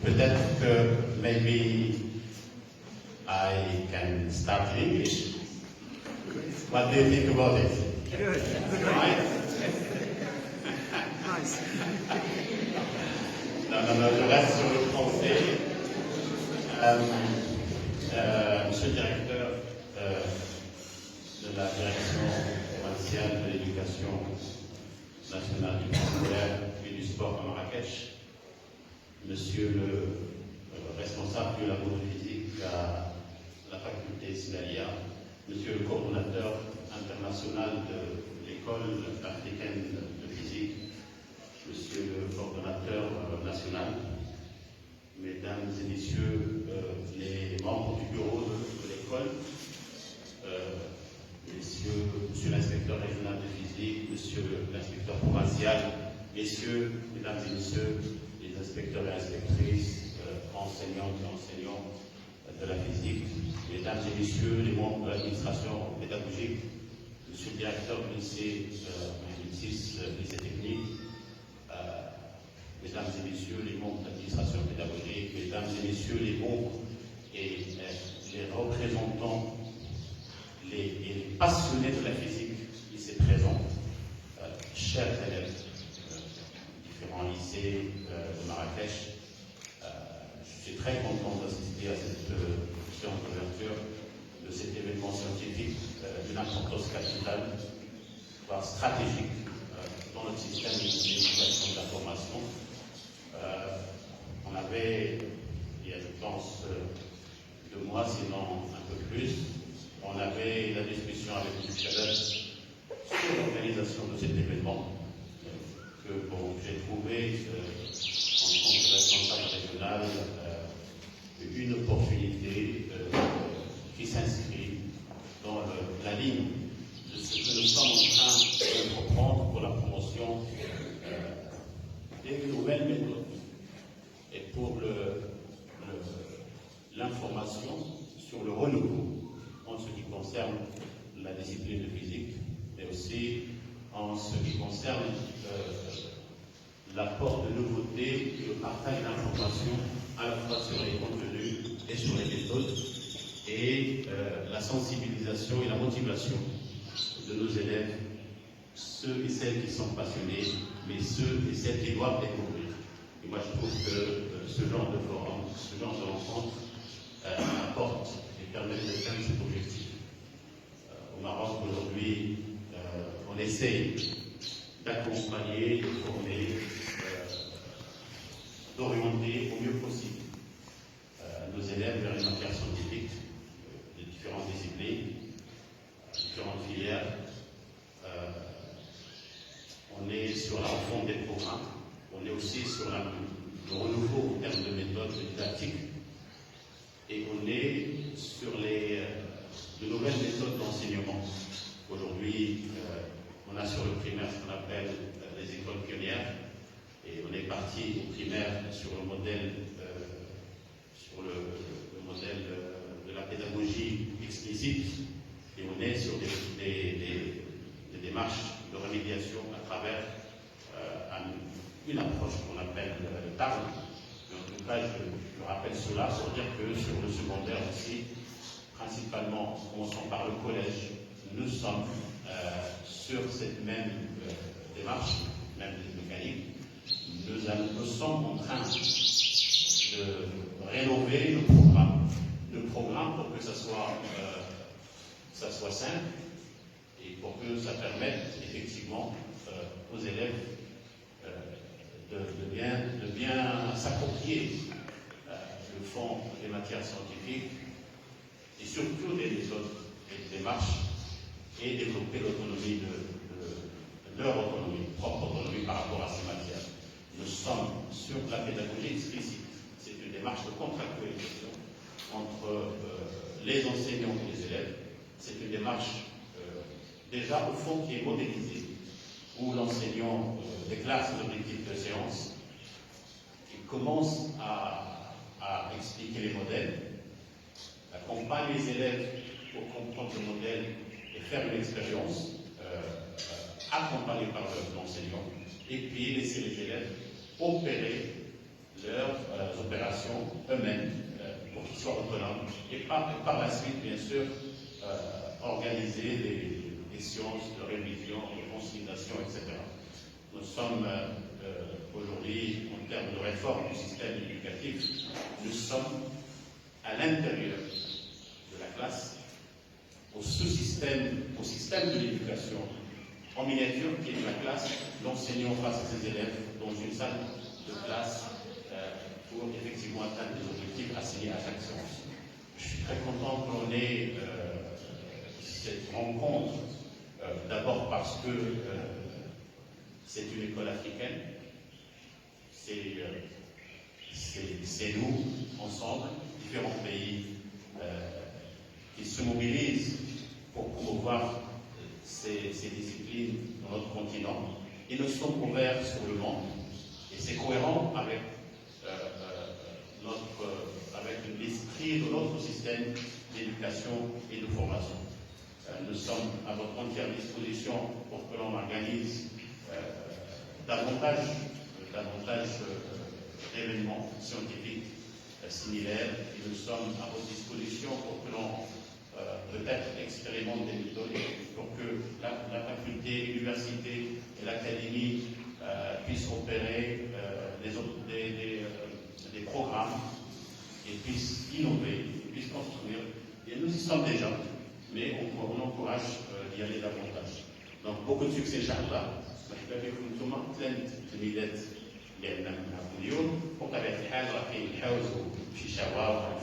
Peut-être que maybe I can start in English. What do you think about it? Good. Right? Nice. Non, je reste sur le français. Monsieur le directeur de la direction provinciale de l'éducation nationale du scolaire et du sport à Marrakech, monsieur le responsable du labo de physique à la faculté Sidalia, monsieur le coordonnateur international de l'école africaine de physique, monsieur le coordonnateur national, mesdames et messieurs les membres du bureau de l'école, monsieur l'inspecteur régional de physique, monsieur l'inspecteur provincial, mesdames et messieurs les inspecteurs et inspectrices, enseignantes et enseignants de la physique, mesdames et messieurs les membres de l'administration pédagogique, monsieur le directeur du lycée 2006, lycée technique, mesdames et messieurs les membres de l'administration pédagogique, mesdames et messieurs les membres et les représentants, les passionnés de la physique ici présents, chers élèves de différents lycées de Marrakech, je suis très content d'assister à cette séance d'ouverture de cet événement scientifique d'une importance capitale, voire stratégique dans notre système d'éducation et de la formation. On avait, il y a je pense 2 mois, sinon un peu plus, on avait la discussion avec M. Chadet sur l'organisation de cet événement que j'ai trouvé en tant que responsable régional une opportunité qui s'inscrit dans la ligne de ce que nous sommes en train d'entreprendre pour la promotion des nouvelles méthodes et pour l'information sur le renouveau en ce qui concerne la discipline de physique, mais aussi en ce qui concerne l'apport de nouveautés et le partage d'informations à la fois sur les contenus et sur les méthodes, et la sensibilisation et la motivation de nos élèves, ceux et celles qui sont passionnés, mais ceux et celles qui doivent découvrir. Et moi je trouve que ce genre de forum, ce genre de rencontre apporte et permet d'atteindre cet objectif. Au Maroc aujourd'hui, on essaye d'accompagner, de former, d'orienter au mieux possible nos élèves vers les matières scientifiques de différentes disciplines, différentes filières. On est sur la refonte des programmes, on est aussi sur le renouveau en termes de méthodes didactiques, et on est sur de nouvelles méthodes d'enseignement. Aujourd'hui, on a sur le primaire ce qu'on appelle les écoles pionnières, et on est parti au primaire sur le modèle de la pédagogie explicite, et on est sur des démarches de remédiation à travers une approche qu'on appelle le TARL. En tout cas, je rappelle cela pour dire que sur le secondaire aussi, principalement, commençons par le collège, nous sommes sur cette même démarche, même mécanique. Nous sommes en train de rénover le programme pour que ça soit simple et pour que ça permette effectivement aux élèves de bien s'approprier le fond des matières scientifiques et surtout des méthodes et des démarches, et développer l'autonomie leur autonomie, propre autonomie par rapport à ces matières. Nous sommes sur la pédagogie explicite. C'est une démarche de contractualisation entre les enseignants et les élèves. C'est une démarche déjà au fond qui est modélisée, où l'enseignant déclare ses objectifs de séance, il commence à expliquer les modèles, accompagne les élèves pour comprendre le modèle et faire une expérience accompagnée par l'enseignant, et puis laisser les élèves opérer leurs opérations eux-mêmes pour qu'ils soient autonomes et par la suite, bien sûr, organiser les séances de révision, de consolidation, etc. Nous sommes aujourd'hui, en termes de réforme du système éducatif, nous sommes à l'intérieur de la classe, au sous-système, au système de l'éducation en miniature qui est la classe, l'enseignant face à ses élèves dans une salle de classe pour effectivement atteindre les objectifs assignés à chaque séance. Je suis très content qu'on ait cette rencontre, d'abord parce que c'est une école africaine, c'est nous, ensemble, différents pays qui se mobilisent pour promouvoir ces disciplines dans notre continent. Et nous sommes ouverts sur le monde. Et c'est cohérent avec, avec l'esprit de notre système d'éducation et de formation. Nous sommes à votre entière disposition pour que l'on organise davantage d'événements scientifiques similaires et nous sommes à votre disposition pour que l'on peut-être expérimente des méthodes pour que la faculté, l'université et l'académie puissent opérer des programmes et puissent innover, puissent construire. Et nous y sommes déjà, mais on encourage d'y aller davantage. Donc beaucoup de succès, Inch'Allah. ثم تلميذات لأنهم اليوم وطبيعة الحال راح يحاولوا في شباب